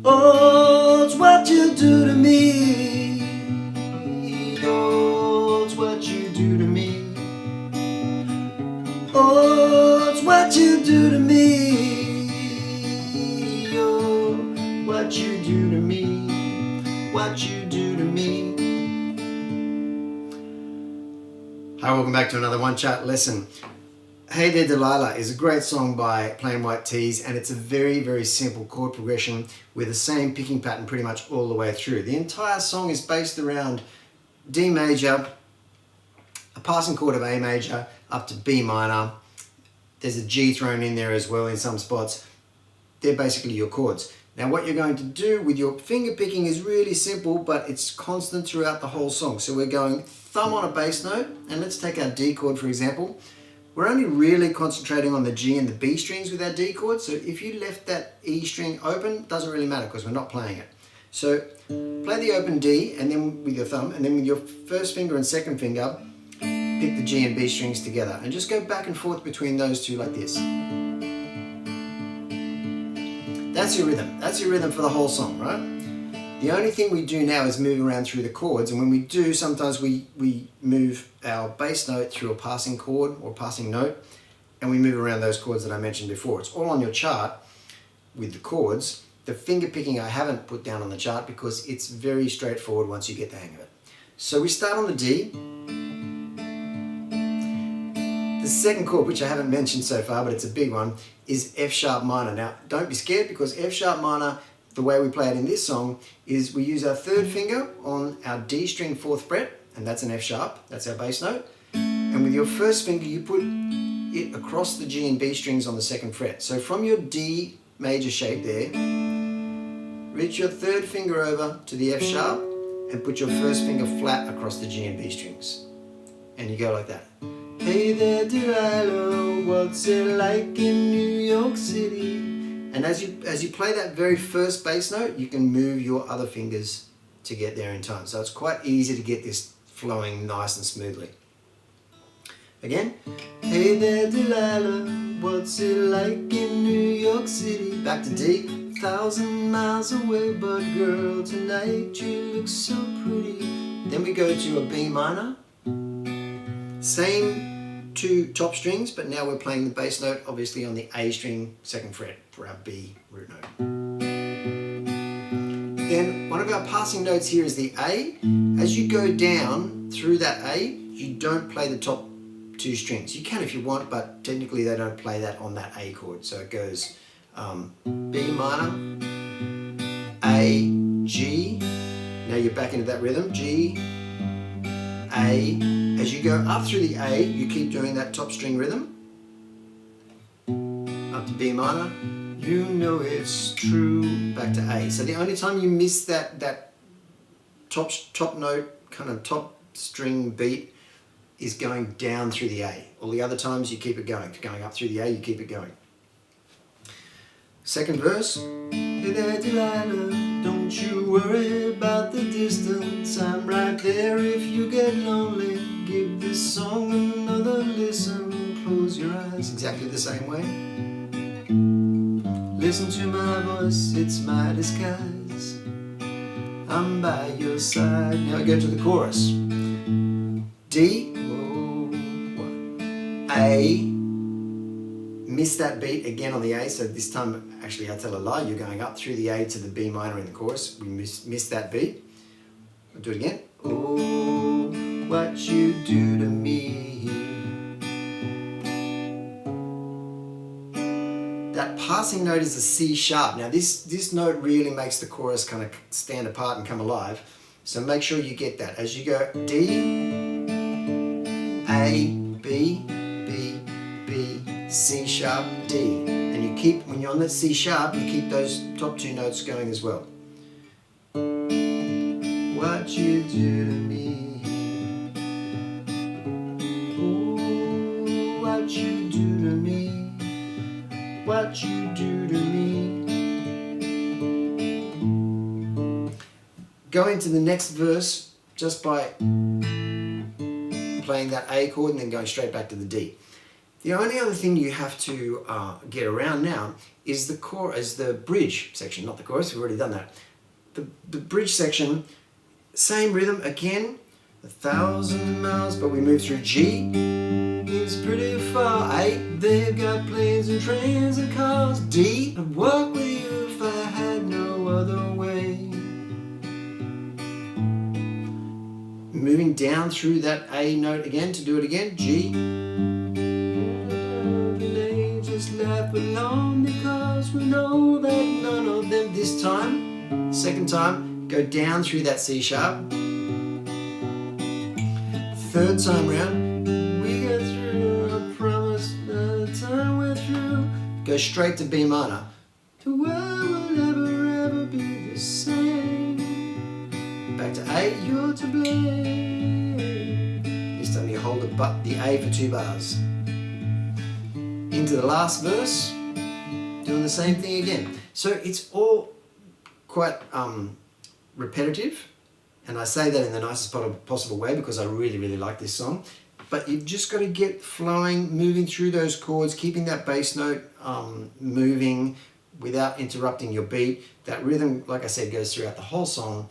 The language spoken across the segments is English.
Oh, it's what you do to me. Oh, it's what you do to me. Oh, it's what you do to me. Oh, what you do to me. What you do to me. Hi, welcome back to another One Chart lesson. Hey There Delilah is a great song by Plain White Tees, and it's a very, very simple chord progression with the same picking pattern pretty much all the way through. The entire song is based around D major, a passing chord of A major, up to B minor. There's a G thrown in there as well in some spots. They're basically your chords. Now what you're going to do with your finger picking is really simple, but it's constant throughout the whole song. So we're going thumb on a bass note, and let's take our D chord for example. We're only really concentrating on the G and the B strings with our D chord, so if you left that E string open, it doesn't really matter because we're not playing it. So play the open D and then with your thumb, and then with your first finger and second finger, pick the G and B strings together and just go back and forth between those two like this. That's your rhythm. That's your rhythm for the whole song, right? The only thing we do now is move around through the chords, and when we do, sometimes we move our bass note through a passing chord or passing note, and we move around those chords that I mentioned before. It's all on your chart with the chords. The finger picking I haven't put down on the chart because it's very straightforward once you get the hang of it. So we start on the D. The second chord, which I haven't mentioned so far, but it's a big one, is F sharp minor. Now, don't be scared because F sharp minor, the way we play it in this song, is we use our third finger on our D string 4th fret, and that's an F sharp, that's our bass note. And with your first finger, you put it across the G and B strings on the 2nd fret. So from your D major shape there, reach your third finger over to the F sharp and put your first finger flat across the G and B strings. And you go like that. Hey there Delilah, what's it like in New York City? And as you play that very first bass note, you can move your other fingers to get there in time. So it's quite easy to get this flowing nice and smoothly. Again. Hey there Delilah, what's it like in New York City? Back to D. 1,000 miles away, but girl, tonight you look so pretty. Then we go to a B minor. Same two top strings, but now we're playing the bass note obviously on the A string 2nd fret for our B root note. Then one of our passing notes here is the A. As you go down through that A, you don't play the top 2 strings. You can if you want, but technically they don't play that on that A chord. So it goes B minor, A, G. Now you're back into that rhythm, G, A. As you go up through the A, you keep doing that top string rhythm. Up to B minor. You know it's true. Back to A. So the only time you miss that top note, kind of top string beat, is going down through the A. All the other times you keep it going. If you're going up through the A, you keep it going. Second verse. Hey there Delilah, don't you worry about the distance. I'm right there if you get lonely. Give this song another listen. Close your eyes. Exactly the same way. Listen to my voice, it's my disguise. I'm by your side. Now we go to the chorus. D, A. Miss that beat again on the A, so this time, actually I tell a lie, you're going up through the A to the B minor in the chorus. We missed that beat. I'll do it again. Oh, what you do to me. That passing note is a C sharp. Now this note really makes the chorus kind of stand apart and come alive. So make sure you get that. As you go D, A, B, B, B, C sharp, D. And you keep, when you're on that C sharp, you keep those top 2 notes going as well. What you do to me. Oh, what you do to me. What you do to me. Go into the next verse just by playing that A chord and then going straight back to the D. The only other thing you have to get around now is the bridge section, not the chorus, we've already done that. The bridge section, same rhythm again, 1,000 miles, but we move through G. It's pretty far. A, they've got planes and trains and cars. D, I'd walk with you if I had no other way. Moving down through that A note again to do it again. G. Just laugh along because we know that none of them. This time, second time, go down through that C sharp. Third time round, we go through, I promise the time we're through. Go straight to B minor. The world will never ever be the same. Back to A, you're to blame. This time you hold the A for 2 bars. Into the last verse, doing the same thing again. So it's all quite repetitive, and I say that in the nicest possible way because I really, really like this song. But you've just got to get flowing, moving through those chords, keeping that bass note moving without interrupting your beat. That rhythm, like I said, goes throughout the whole song,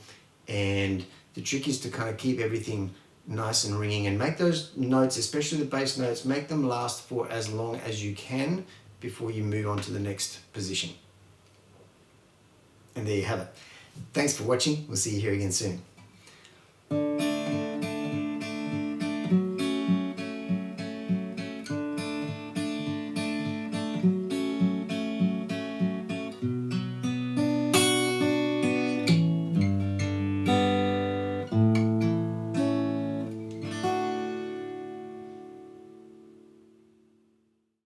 and the trick is to kind of keep everything nice and ringing and make those notes, especially the bass notes, make them last for as long as you can before you move on to the next position. And there you have it. Thanks for watching. We'll see you here again soon.